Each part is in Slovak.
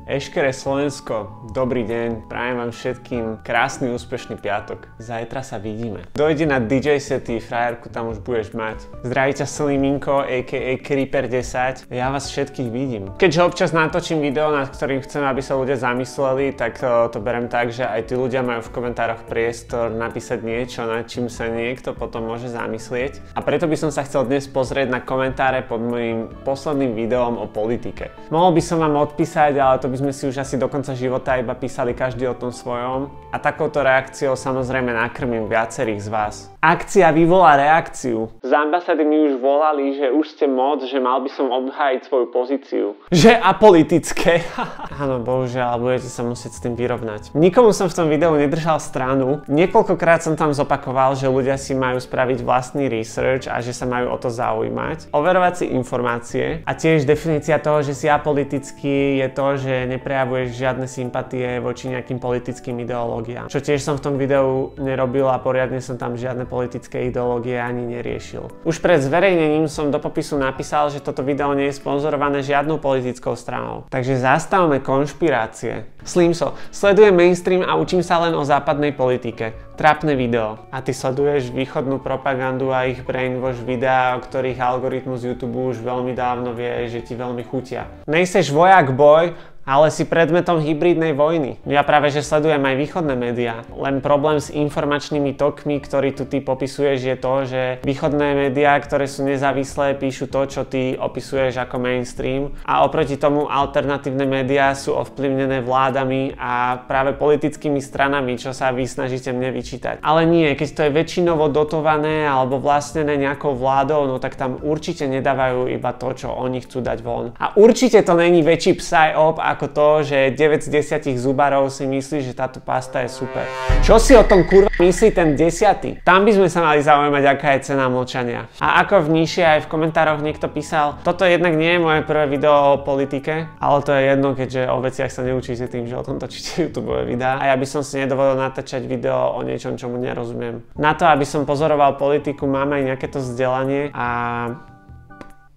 Eškere Slovensko, dobrý deň, prajem vám všetkým krásny úspešný piatok. Zajtra sa vidíme. Dojdi na DJ sety, frajerku tam už budeš mať. Zdraví ťa Sliminko, a.k.a. Creeper10. Ja vás všetkých vidím. Keďže občas natočím video, nad ktorým chcem, aby sa ľudia zamysleli, tak to berem tak, že aj tí ľudia majú v komentároch priestor napísať niečo, nad čím sa niekto potom môže zamyslieť. A preto by som sa chcel dnes pozrieť na komentáre pod môjim posledným videom o politike. Mohol by som vám odpísať, ale to by sme si už asi do konca života iba písali každý o tom svojom. A takouto reakciou samozrejme nakrmím viacerých z vás. Akcia vyvolá reakciu. Z ambasády mi už volali, že už ste moc, že mal by som obhájiť svoju pozíciu. Že apolitické. Áno, bohužiaľ, budete sa musieť s tým vyrovnať. Nikomu som v tom videu nedržal stranu. Niekoľkokrát som tam zopakoval, že ľudia si majú spraviť vlastný research a že sa majú o to zaujímať. Overovať si informácie a tiež definícia toho, že si apolitický, je to, že neprejavuješ žiadne sympatie voči nejakým politickým ideológiám. Čo tiež som v tom videu nerobil a poriadne som tam žiadne politické ideológie ani neriešil. Už pred zverejnením som do popisu napísal, že toto video nie je sponzorované žiadnou politickou stranou. Takže zastavme konšpirácie. Slimso, sledujem mainstream a učím sa len o západnej politike. Trápne video. A ty sleduješ východnú propagandu a ich brainwash videá, o ktorých algoritmus YouTube už veľmi dávno vie, že ti veľmi chutia. Nejseš vojak boj, ale si predmetom hybridnej vojny. Ja práve že sledujem aj východné médiá. Len problém s informačnými tokmi, ktorý tu ty popisuješ, je to, že východné médiá, ktoré sú nezávislé, píšu to, čo ty opisuješ ako mainstream. A oproti tomu alternatívne médiá sú ovplyvnené vládami a práve politickými stranami, čo sa vy snažíte mne vyčítať. Ale nie, keď to je väčšinovo dotované alebo vlastnené nejakou vládou, no tak tam určite nedávajú iba to, čo oni chcú dať von. A určite to není väčší psyop ako to, že 9 z 10 zubarov si myslí, že táto pasta je super. Čo si o tom kurva myslí ten 10? Tam by sme sa mali zaujímať, aká je cena mlčania. A ako v nižšie aj v komentároch niekto písal, toto jednak nie je moje prvé video o politike, ale to je jedno, keďže o veciach sa neučíte tým, že o tom točíte YouTubeové videá. A ja by som si nedovolil natáčať video o niečom, čomu nerozumiem. Na to, aby som pozoroval politiku, mám aj nejaké to vzdelanie a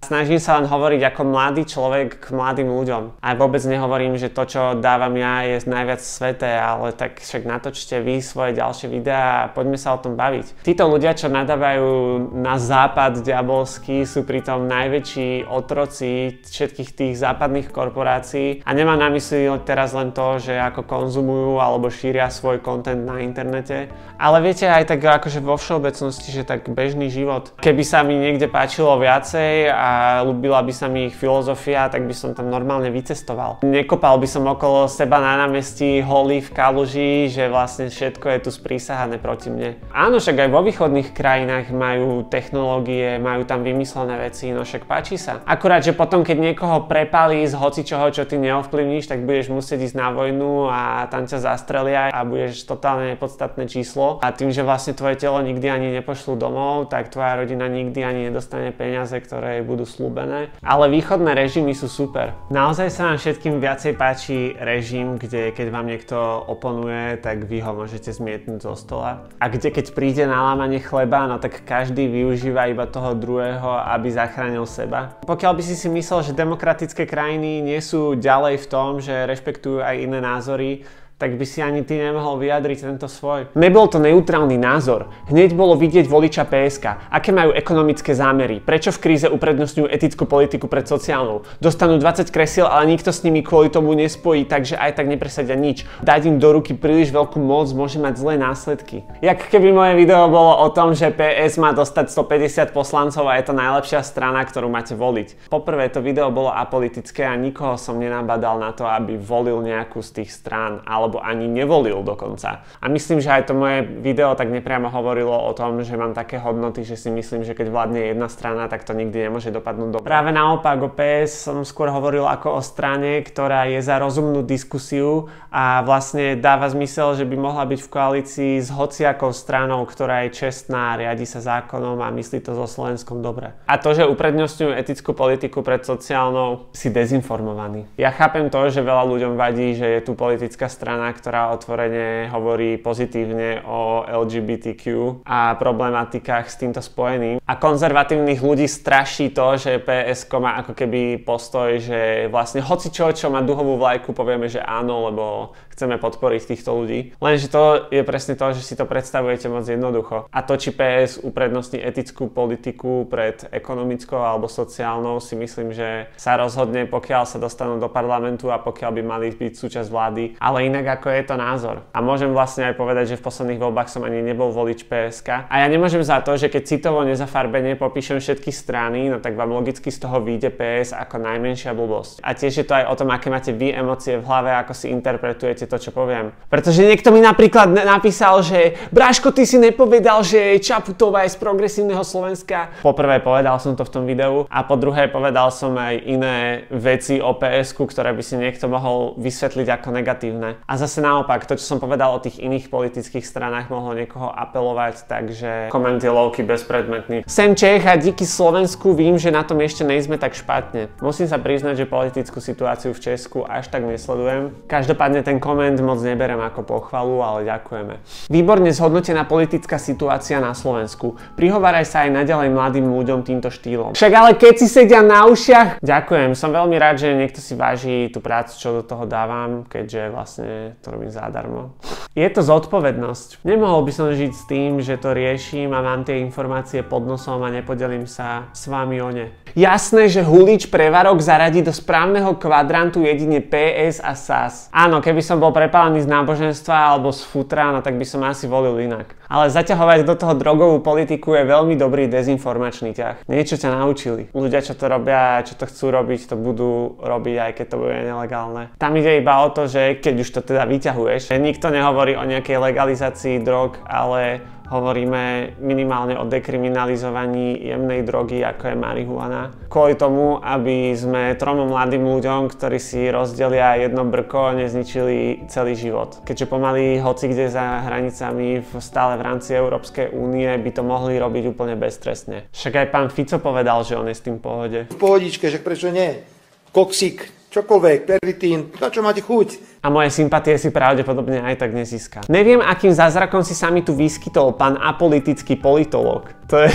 snažím sa len hovoriť ako mladý človek k mladým ľuďom. A vôbec nehovorím, že to, čo dávam ja, je najviac sveté, ale tak však natočte vy svoje ďalšie videá a poďme sa o tom baviť. Títo ľudia, čo nadávajú na západ diabolský, sú pritom najväčší otroci všetkých tých západných korporácií. A nemám na mysli teraz len to, že ako konzumujú alebo šíria svoj content na internete. Ale viete aj tak akože vo všeobecnosti, že tak bežný život. Keby sa mi niekde páčilo viacej a ľúbila by sa mi ich filozofia, tak by som tam normálne vycestoval. Nekopal by som okolo seba na námestí holý v kaluži, že vlastne všetko je tu sprísahané proti mne. Áno, však aj vo východných krajinách majú technológie, majú tam vymyslené veci, no však páči sa. Akurát, že potom keď niekoho prepálí z hocičoho, čo ty neovplyvníš, tak budeš musieť ísť na vojnu a tam ťa zastrelia a budeš totálne nepodstatné číslo. A tým, že vlastne tvoje telo nikdy ani nepošlú domov, tak tvoja rodina nikdy ani nedostane peniaze, ktoré budú slúbené. Ale východné režimy sú super. Naozaj sa nám všetkým viacej páči režim, kde keď vám niekto oponuje, tak vy ho môžete zmietnúť zo stola. A kde keď príde na lámanie chleba, no tak každý využíva iba toho druhého, aby zachránil seba. Pokiaľ by si myslel, že demokratické krajiny nie sú ďalej v tom, že rešpektujú aj iné názory, tak by si ani ty nemohol vyjadriť tento svoj. Nebol to neutrálny názor. Hneď bolo vidieť voliča PSK, aké majú ekonomické zámery, prečo v kríze uprednostňujú etickú politiku pred sociálnou. Dostanú 20 kresiel, ale nikto s nimi kvôli tomu nespojí, takže aj tak nepresadia nič. Dať im do ruky príliš veľkú moc môže mať zlé následky. Jak keby moje video bolo o tom, že PS má dostať 150 poslancov a je to najlepšia strana, ktorú máte voliť. Poprvé, to video bolo apolitické a nikoho som nenabadal na to, aby volil nejakú z tých strán, alebo ani nevolil dokonca. A myslím, že aj to moje video tak nepriamo hovorilo o tom, že mám také hodnoty, že si myslím, že keď vládne jedna strana, tak to nikdy nemôže dopadnúť dobre. Práve naopak o PS som skôr hovoril ako o strane, ktorá je za rozumnú diskusiu a vlastne dáva zmysel, že by mohla byť v koalícii s hociakou stranou, ktorá je čestná, riadi sa zákonom a myslí to so Slovenskom dobre. A to, že uprednostňujú etickú politiku pred sociálnou, si dezinformovaný. Ja chápem to, že veľa ľuďom vadí, že je tu politická strana, strana, ktorá otvorene hovorí pozitívne o LGBTQ a problematikách s týmto spojeným. A konzervatívnych ľudí straší to, že PSK má ako keby postoj, že vlastne hocičo, čo má duhovú vlajku, povieme, že áno, lebo chceme podporiť týchto ľudí. Lenže to je presne to, že si to predstavujete moc jednoducho. A to, či PS uprednostní etickú politiku pred ekonomickou alebo sociálnou, si myslím, že sa rozhodne, pokiaľ sa dostanú do parlamentu a pokiaľ by mali byť súčasť vlády. Ale inak ako je to názor. A môžem vlastne aj povedať, že v posledných voľbách som ani nebol volič PSK. A ja nemôžem za to, že keď citovo nezafarbene popíšem všetky strany, no tak vám logicky z toho vyjde PS ako najmenšia blbosť. A tiež je to aj o tom, aké máte vy emócie v hlave, ako si interpretujete to, čo poviem. Pretože niekto mi napríklad napísal, že Bráško, ty si nepovedal, že Čaputová je z progresívneho Slovenska. Po prvé povedal som to v tom videu a po druhé povedal som aj iné veci o PSK, ktoré by si niekto mohol vysvetliť ako negatívne. A zase naopak, to, čo som povedal o tých iných politických stranách, mohlo niekoho apelovať, takže koment je lowkey bezpredmetný. Sem Čech a díky Slovensku, vím, že na tom ešte nejsme tak špatne. Musím sa priznať, že politickú situáciu v Česku až tak nesledujem. Každopádne ten koment moc neberem ako pochvalu, ale ďakujeme. Výborne zhodnotená politická situácia na Slovensku. Prihováraj sa aj naďalej mladým ľuďom týmto štýlom. Však ale keď si sedia na ušiach... Ďakujem, som veľmi rád, že niekto si váži tú prácu, čo do toho dávam, keďže vlastne to robím zadarmo. Je to zodpovednosť. Nemohol by som žiť s tým, že to riešim a mám tie informácie pod nosom a nepodelím sa s vami o ne. Jasné, že Hulič prevarok zaradí do správneho kvadrantu jedine PS a SAS. Áno, keby som bol prepálený z náboženstva alebo z futra, no tak by som asi volil inak. Ale zaťahovať do toho drogovú politiku je veľmi dobrý dezinformačný ťah. Niečo ťa naučili. Ľudia, čo to robia, čo to chcú robiť, to budú robiť, aj keď to bude nelegálne. Tam ide iba o to, že keď už to teda vyťahuješ, že nikto nehovorí o nejakej legalizácii drog, ale hovoríme minimálne o dekriminalizovaní jemnej drogy, ako je marihuana. Kvôli tomu, aby sme trom mladým ľuďom, ktorí si rozdelia jedno brko, nezničili celý život. Keďže pomaly hoci kde za hranicami stále v rámci Európskej únie by to mohli robiť úplne beztrestne. Však aj pán Fico povedal, že on je s tým v pohode. V pohodičke, že prečo nie? Koksík, čokoľvek, pervitín, na čo máte chuť? A moje sympatie si pravdepodobne aj tak nezíska. Neviem, akým zázrakom si sa mi tu vyskytol pán apolitický politológ. To je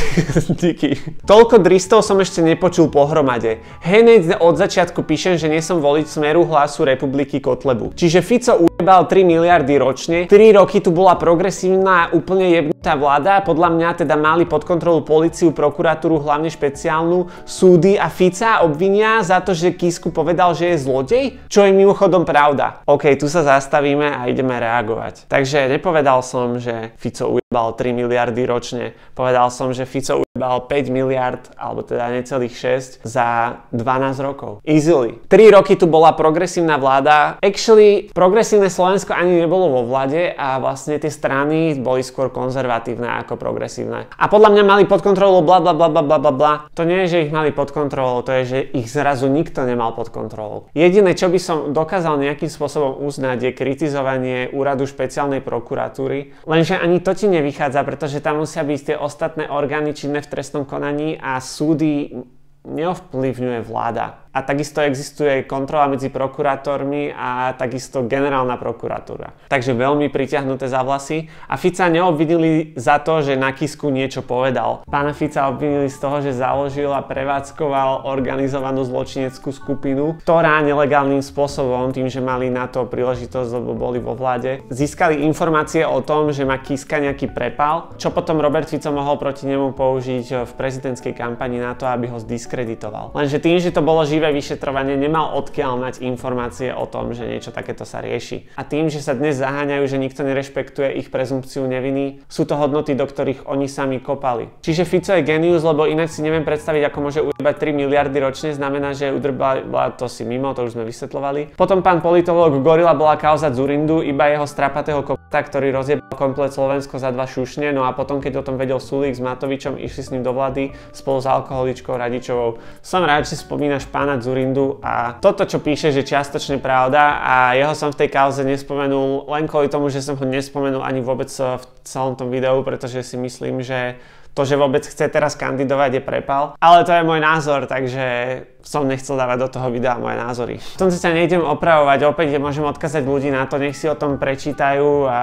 díky. Toľko dristov som ešte nepočul pohromade. Hneď od začiatku píšem, že nie som voliť Smeru, Hlasu, Republiky, Kotlebu. Čiže Fico ujebal 3 miliardy ročne, 3 roky tu bola progresívna úplne jebnutá vláda a podľa mňa teda mali pod kontrolu políciu, prokuratúru, hlavne špeciálnu, súdy a Fica obvinia za to, že Kisku povedal, že je zlodej? Čo je mimochodom pravda. OK, tu sa zastavíme a ideme reagovať. Takže nepovedal som, že Fico ujebal 3 miliardy ročne. Povedal som, že Fico ujebal 5 miliard, alebo teda necelých 6 za 12 rokov. Easily. 3 roky tu bola progresívna vláda. Actually, progresívne Slovensko ani nebolo vo vláde a vlastne tie strany boli skôr konzervatívne ako progresívne. A podľa mňa mali pod kontrolou bla bla bla bla bla bla bla. To nie je, že ich mali pod kontrolou, to je, že ich zrazu nikto nemal pod kontrolou. Jediné, čo by som dokázal nejakým spôsobom uznať, je kritizovanie úradu špeciálnej prokuratúry. Lenže ani to ti nevychádza, pretože tam musia byť tie ostatné orgány činné v trestnom konaní a súdy neovplyvňuje vláda. A takisto existuje kontrola medzi prokurátormi a takisto generálna prokuratúra. Takže veľmi pritiahnuté za vlasy. A Fica neobvinili za to, že na Kisku niečo povedal. Pána Fica obvinili z toho, že založil a prevádzkoval organizovanú zločineckú skupinu, ktorá nelegálnym spôsobom, tým, že mali na to príležitosť, lebo boli vo vláde, získali informácie o tom, že má Kiska nejaký prepal, čo potom Robert Fico mohol proti nemu použiť v prezidentskej kampani na to, aby ho zdiskreditoval. Lenže tým, že to bolo živé vyšetrovanie, nemal odkiaľ mať informácie o tom, že niečo takéto sa rieši. A tým, že sa dnes zaháňajú, že nikto nerešpektuje ich prezumpciu neviny, sú to hodnoty, do ktorých oni sami kopali. Čiže Fico je genius, lebo ináč si neviem predstaviť, ako môže ujebať 3 miliardy ročne, znamená, že udrbala to si mimo, to už sme vysvetľovali. Potom pán politológ Gorila bola kauza Dzurindu, iba jeho strapatého kokta, ktorý rozjebal komplet Slovensko za 2 šušne, no a potom, keď o tom vedel Sulík s Matovičom, išli s ním do vlády spolu s alkoholičkou Radičovou. Som rád, že spomínaš pána Dzurindu a toto, čo píše, že čiastočne pravda a jeho som v tej kauze nespomenul len kvôli tomu, že som ho nespomenul ani vôbec v celom tom videu, pretože si myslím, že to, že vôbec chce teraz kandidovať, je prepal. Ale to je môj názor, takže som nechcel dávať do toho videa moje názory. V tom sa nejdem opravovať, opäť môžem odkázať ľudí na to, nech si o tom prečítajú a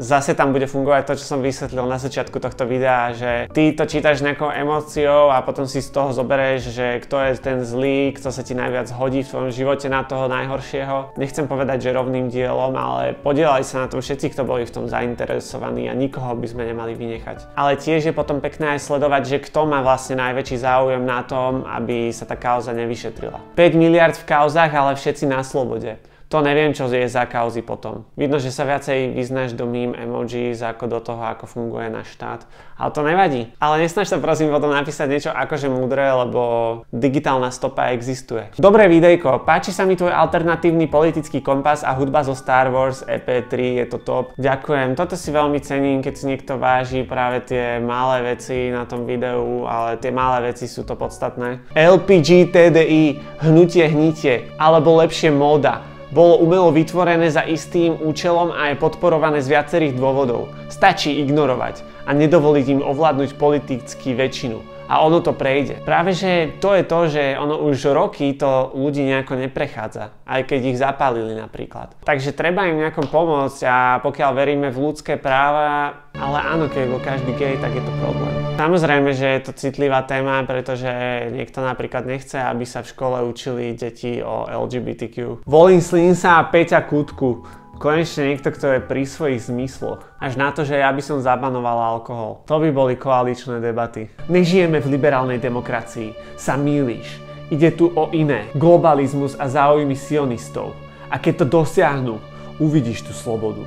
zase tam bude fungovať to, čo som vysvetlil na začiatku tohto videa, že ty to čítaš nejakou emóciou a potom si z toho zoberieš, že kto je ten zlý, kto sa ti najviac hodí v tvojom živote na toho najhoršieho. Nechcem povedať, že rovným dielom, ale podielali sa na tom všetci, kto boli v tom zainteresovaní a nikoho by sme nemali vynechať. Ale tiež je potom pekné aj sledovať, že kto má vlastne najväčší záujem na tom, aby sa tá kauza nevyšetrila. 5 miliard v kauzách, ale všetci na slobode. To neviem, čo je za kauzy potom. Vidno, že sa viacej vyznáš do meme emojis ako do toho, ako funguje náš štát. Ale to nevadí. Ale nesnaž sa prosím potom napísať niečo akože múdre, lebo digitálna stopa existuje. Dobré videjko, páči sa mi tvoj alternatívny politický kompas a hudba zo Star Wars EP3, je to top. Ďakujem, toto si veľmi cením, keď si niekto váži práve tie malé veci na tom videu, ale tie malé veci sú to podstatné. LPG TDI, hnutie, alebo lepšie móda. Bolo umelo vytvorené za istým účelom a je podporované z viacerých dôvodov. Stačí ignorovať a nedovoliť im ovládnuť politicky väčšinu. A ono to prejde. Práve že to je to, že ono už roky to ľudí nejako neprechádza. Aj keď ich zapálili napríklad. Takže treba im nejako pomôcť a pokiaľ veríme v ľudské práva, ale áno, keď bol každý gej, tak je to problém. Samozrejme, že je to citlivá téma, pretože niekto napríklad nechce, aby sa v škole učili deti o LGBTQ. Volím Slinsa a Peťa Kutku. Konečne niekto, kto je pri svojich zmysloch. Až na to, že ja by som zabanoval alkohol. To by boli koaličné debaty. Nežijeme v liberálnej demokracii. Sa mýliš. Ide tu o iné. Globalizmus a záujmy sionistov. A keď to dosiahnu, uvidíš tú slobodu.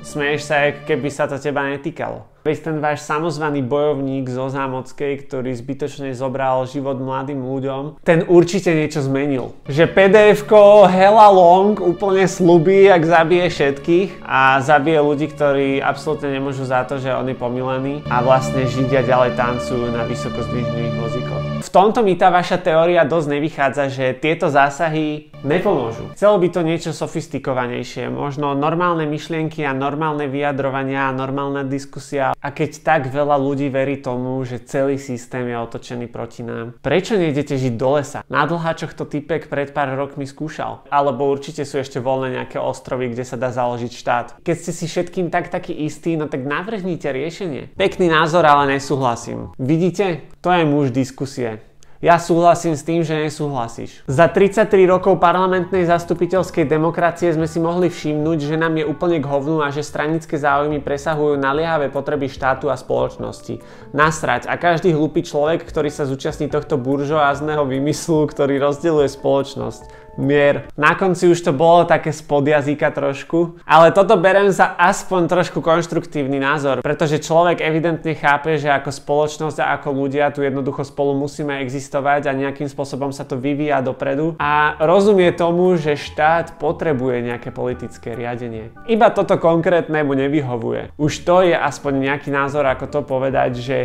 Smeješ sa, keby sa to teba netýkalo. Veď ten váš samozvaný bojovník zo Zámockej, ktorý zbytočne zobral život mladým ľuďom, ten určite niečo zmenil. Že PDF-ko hella long úplne slúbi, ak zabije všetkých a zabije ľudí, ktorí absolútne nemôžu za to, že on je pomilený a vlastne Židia ďalej tancujú na vysoko zdvihnutých vozíkoch. V tomto mi tá vaša teória dosť nevychádza, že tieto zásahy nepomôžu. Chcelo by to niečo sofistikovanejšie, možno normálne myšlienky a normálne vyjadrovania a normálna diskusia. A keď tak veľa ľudí verí tomu, že celý systém je otočený proti nám, prečo nejdete žiť do lesa? Na Dlháčoch to typek pred pár rokmi skúšal. Alebo určite sú ešte voľné nejaké ostrovy, kde sa dá založiť štát. Keď ste si všetkým taký istý, no tak navrhnite riešenie. Pekný názor, ale nesúhlasím. Vidíte? To je muž diskusie. Ja súhlasím s tým, že nesúhlasíš. Za 33 rokov parlamentnej zastupiteľskej demokracie sme si mohli všimnúť, že nám je úplne k hovnu a že stranické záujmy presahujú naliehavé potreby štátu a spoločnosti. Nasrať a každý hlupý človek, ktorý sa zúčastní tohto buržoázneho vymyslu, ktorý rozdeľuje spoločnosť. Mier. Na konci už to bolo také spod jazyka trošku, ale toto berem za aspoň trošku konštruktívny názor, pretože človek evidentne chápe, že ako spoločnosť a ako ľudia tu jednoducho spolu musíme existovať a nejakým spôsobom sa to vyvíja dopredu a rozumie tomu, že štát potrebuje nejaké politické riadenie. Iba toto konkrétne mu nevyhovuje. Už to je aspoň nejaký názor, ako to povedať, že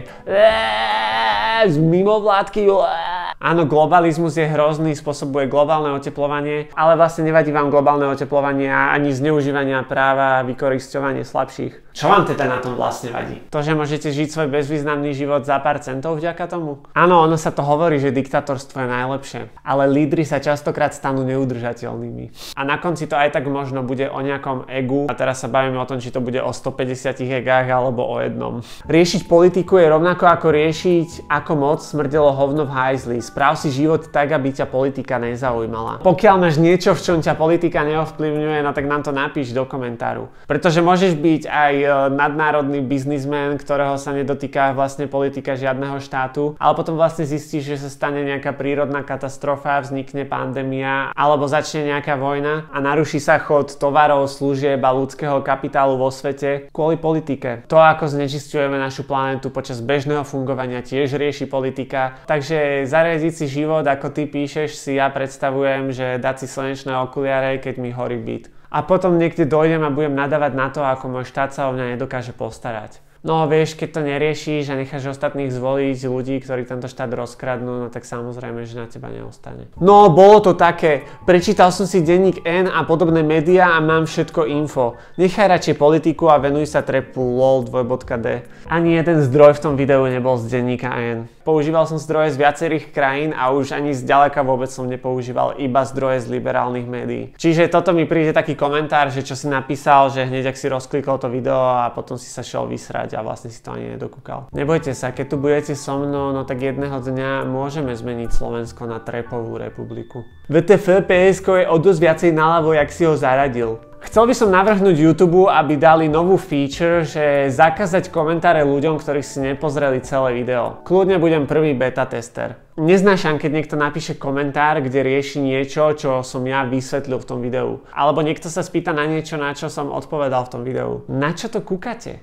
z mimovládky. Áno, globalizmus je hrozný, spôsobuje globálne oteplovanie, ale vlastne nevadí vám globálne oteplovanie ani zneužívania práva a vykorisťovanie slabších. Čo vám teda na tom vlastne vadí? To, že môžete žiť svoj bezvýznamný život za pár centov vďaka tomu? Áno, ono sa to hovorí, že diktátorstvo je najlepšie, ale lídri sa častokrát stanú neudržateľnými. A na konci to aj tak možno bude o nejakom egu, a teraz sa bavíme o tom, či to bude o 150 egách alebo o jednom. Riešiť politiku je rovnako ako riešiť, ako moc smrdelo hovno v hajzli. Správ si život tak, aby ťa politika nezaujímala. Pokiaľ máš niečo, v čom ťa politika neovplyvňuje, no tak nám to napíš do komentáru. Pretože môžeš byť aj nadnárodný biznismen, ktorého sa nedotýka vlastne politika žiadneho štátu, ale potom vlastne zistíš, že sa stane nejaká prírodná katastrofa, vznikne pandémia, alebo začne nejaká vojna a naruší sa chod tovarov, služieb a ľudského kapitálu vo svete kvôli politike. To, ako znečisťujeme našu planetu počas bežného fungovania, tiež rieši politika. Takže zariadiť si život, ako ty píšeš, si ja predstavujem, že dať si slnečné okuliare, keď mi horí byt. A potom niekde dojdem a budem nadávať na to, ako môj štát sa o mňa nedokáže postarať. No vieš, keď to neriešiš a necháš ostatných zvoliť ľudí, ktorí tento štát rozkradnú, no tak samozrejme, že na teba neostane. No, bolo to také. Prečítal som si denník N a podobné médiá a mám všetko info. Nechaj radšej politiku a venuj sa trepu lol.d. Ani jeden zdroj v tom videu nebol z denníka N. Používal som zdroje z viacerých krajín a už ani zďaleka vôbec som nepoužíval iba zdroje z liberálnych médií. Čiže toto mi príde taký komentár, že čo si napísal, že hneď ak si rozklikol to video a potom si sa šiel vysrať a vlastne si to ani nedokúkal. Nebojte sa, keď tu budete so mnou, no tak jedného dňa môžeme zmeniť Slovensko na trepovú republiku. WTF, PSK je o dosť viacej naľavo, jak si ho zaradil. Chcel by som navrhnúť YouTube, aby dali novú feature, že zakázať komentáre ľuďom, ktorých si nepozreli celé video. Kľudne budem prvý beta tester. Neznášam, keď niekto napíše komentár, kde rieši niečo, čo som ja vysvetlil v tom videu. Alebo niekto sa spýta na niečo, na čo som odpovedal v tom videu. Na čo to kúkate?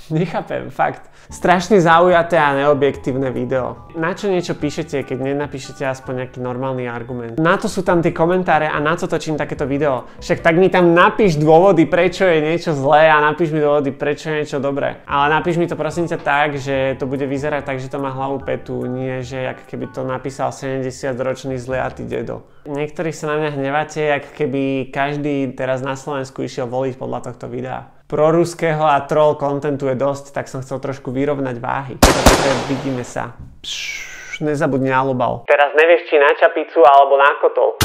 Nechápem, fakt. Strašne zaujaté a neobjektívne video. Na čo niečo píšete, keď nenapíšete aspoň nejaký normálny argument? Na to sú tam tie komentáre a na to točím takéto video. Však tak mi tam napíš dôvody, prečo je niečo zlé a napíš mi dôvody, prečo je niečo dobré. Ale napíš mi to prosím ťa tak, že to bude vyzerať tak, že to má hlavu petu, nie že jak keby to napísal 70-ročný zliatý dedo. Niektorí sa na mňa hneváte, jak keby každý teraz na Slovensku išiel voliť podľa tohto videa. Proruského a troll kontentu je dosť, tak som chcel trošku vyrovnať váhy. Takže vidíme sa. Nezabudni na lobal. Teraz nevieš, či na čapicu alebo na kotol.